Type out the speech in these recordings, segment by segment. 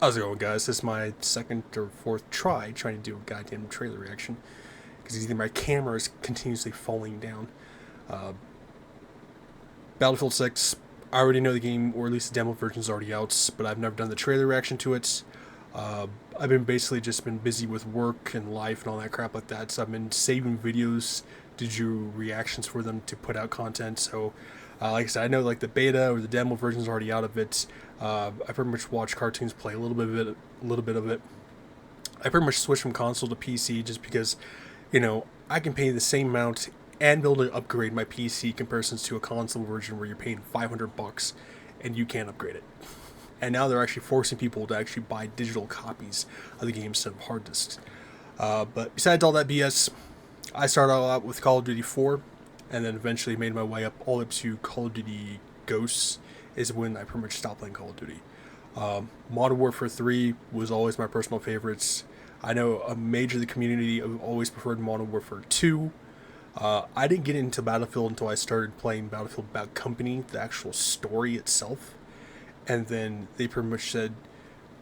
How's it going, guys? This is my second or fourth try trying to do a goddamn trailer reaction because either my camera is continuously falling down. Uh, Battlefield 6, I already know the game, or at least the demo version is already out, but I've never done the trailer reaction to it. I've been basically just been busy with work and life and all that crap like that, so I've been saving videos to do reactions for them to put out content. So, like I said, I know like the beta or the demo version is already out of it. I pretty much watch cartoons play a little bit of it. I pretty much switched from console to PC just because, I can pay the same amount and be able to upgrade my PC comparisons to a console version where you're paying $500 and you can't upgrade it. And now they're actually forcing people to actually buy digital copies of the game instead of hard disks. But besides all that BS, I started out with Call of Duty 4, and then eventually made my way up all up to Call of Duty Ghosts is when I pretty much stopped playing Call of Duty. Modern Warfare 3 was always my personal favorites. I know a major of the community always preferred Modern Warfare 2. I didn't get into Battlefield until I started playing Battlefield Bad Company, the actual story itself. And then they pretty much said,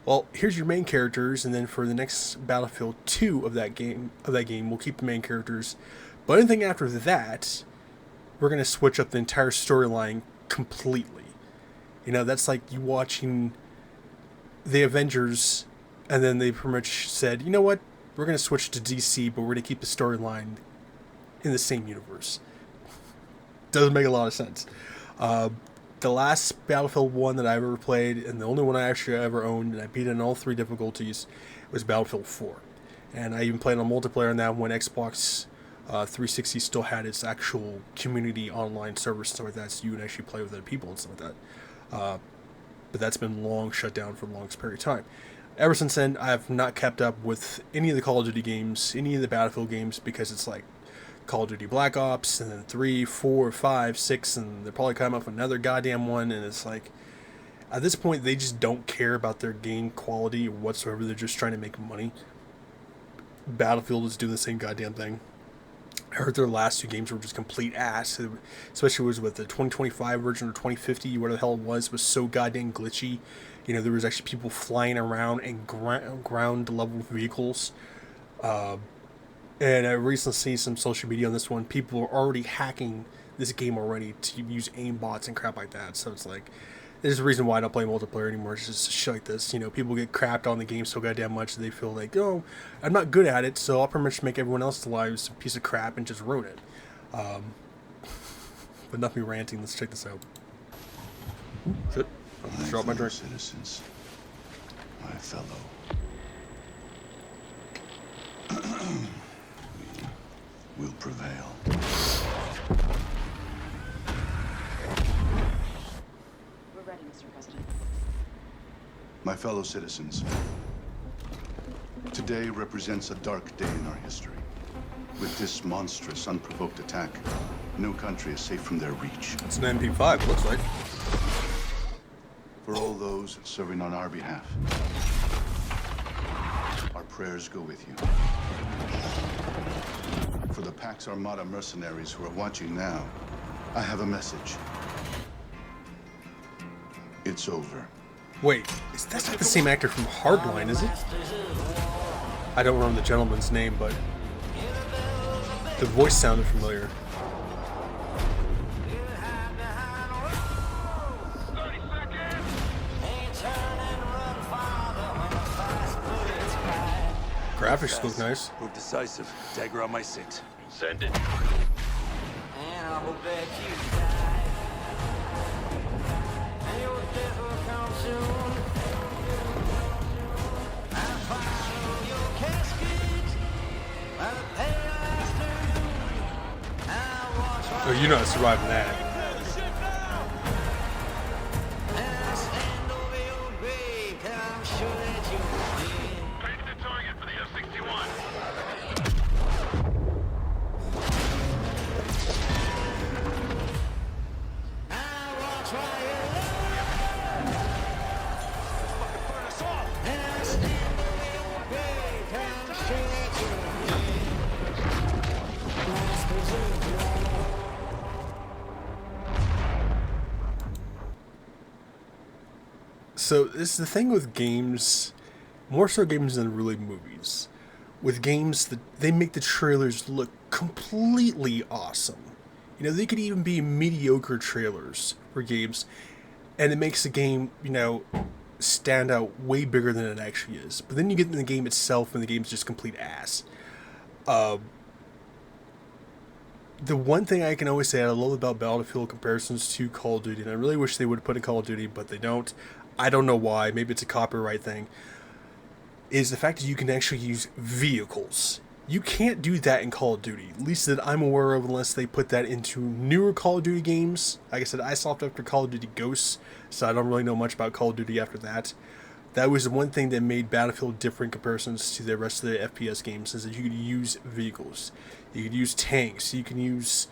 well, here's your main characters, and then for the next Battlefield 2 of that game, we'll keep the main characters. But anything after that, we're going to switch up the entire storyline completely. That's like you watching the Avengers, and then they pretty much said, you know what, we're going to switch to DC, but we're going to keep the storyline in the same universe. Doesn't make a lot of sense. The last Battlefield 1 that I ever played, and the only one I actually ever owned, and I beat it in all three difficulties, was Battlefield 4. And I even played on multiplayer on that when Xbox 360 still had its actual community online servers and stuff like that, so you would actually play with other people and stuff like that. But that's been long shut down for the longest period of time. Ever since then, I have not kept up with any of the Call of Duty games, any of the Battlefield games, because it's like Call of Duty Black Ops, and then 3, 4, 5, 6, and they're probably coming up with another goddamn one, and it's like, at this point, they just don't care about their game quality whatsoever. They're just trying to make money. Battlefield is doing the same goddamn thing. I heard their last two games were just complete ass, especially was with the 2025 version or 2050, whatever the hell it was so goddamn glitchy. There was actually people flying around in ground level vehicles. And I recently seen some social media on this one. People are already hacking this game already to use aimbots and crap like that. So it's like, there's a reason why I don't play multiplayer anymore. It's just shit like this. People get crapped on the game so goddamn much that they feel like, oh, I'm not good at it, so I'll pretty much make everyone else's lives a piece of crap and just ruin it. But enough me ranting. Let's check this out. Shit. Drop my drink. Citizens, my fellow. We will prevail. We're ready, Mr. President. My fellow citizens, today represents a dark day in our history. With this monstrous, unprovoked attack, no country is safe from their reach. It's an MP5, looks like. For all those serving on our behalf, our prayers go with you. For the Pax Armada mercenaries who are watching now, I have a message. It's over. Wait, that's not the same actor from Hardline, is it? I don't remember the gentleman's name, but the voice sounded familiar. Graphics look nice. Move decisive. Dagger on my 6. Send it. And I hope that you die. And your death will come soon. I follow your casket by the pale afternoon. I watch Oh, you're not surviving that. and I stand over your grave, 'cause I'm sure that you'll be. Take the target for the F-61. I watch while you love. And I stand over your grave, 'cause I'm sure that you'll be. Last preserve. So this is the thing with games, more so games than really movies. With games, that they make the trailers look completely awesome. You know, they could even be mediocre trailers for games, and it makes the game, you know, stand out way bigger than it actually is. But then you get in the game itself, and the game's just complete ass. The one thing I can always say I love about Battlefield comparisons to Call of Duty, and I really wish they would have put in Call of Duty, but they don't. I don't know why. Maybe it's a copyright thing. Is the fact that you can actually use vehicles. You can't do that in Call of Duty, at least that I'm aware of, unless they put that into newer Call of Duty games. Like I said, I stopped after Call of Duty Ghosts, so I don't really know much about Call of Duty after that. That was the one thing that made Battlefield different comparisons to the rest of the FPS games, is that you could use vehicles. You could use tanks, you can use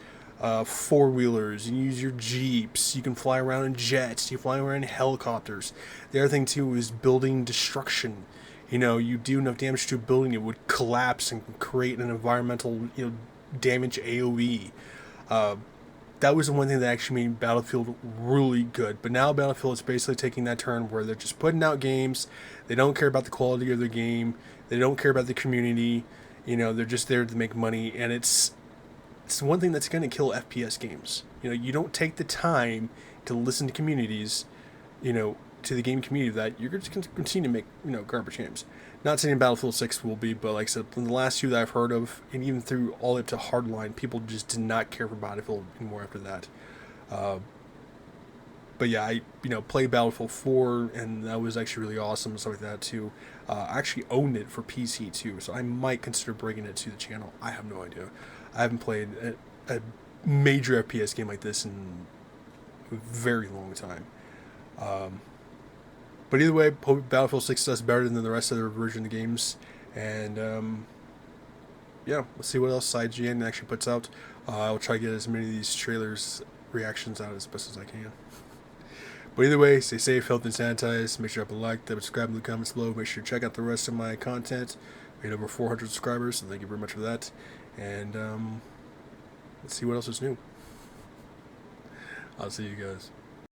four-wheelers, you can use your jeeps, you can fly around in jets, you fly around in helicopters. The other thing too is building destruction. You know, you do enough damage to a building, it would collapse and create an environmental, you know, damage AoE. That was the one thing that actually made Battlefield really good. But now Battlefield is basically taking that turn where they're just putting out games. They don't care about the quality of their game. They don't care about the community. You know, they're just there to make money. And it's one thing that's going to kill FPS games. You know, you don't take the time to listen to communities, you know, to the game community, that you're just going to continue to make, you know, garbage games. Not saying Battlefield 6 will be, but like I said, in the last two that I've heard of, and even through all the way up to Hardline, people just did not care for Battlefield anymore after that. But yeah, I, you know, played Battlefield 4, and that was actually really awesome and stuff like that too. I actually owned it for PC too, so I might consider bringing it to the channel. I have no idea. I haven't played a major FPS game like this in a very long time. But either way, hope Battlefield 6 does better than the rest of their version of the games. And, yeah, let's see what else IGN actually puts out. I'll try to get as many of these trailers reactions out as best as I can. But either way, stay safe, healthy, and sanitized. Make sure to like, subscribe in the comments below. Make sure to check out the rest of my content. We had over 400 subscribers, so thank you very much for that. And, let's see what else is new. I'll see you guys.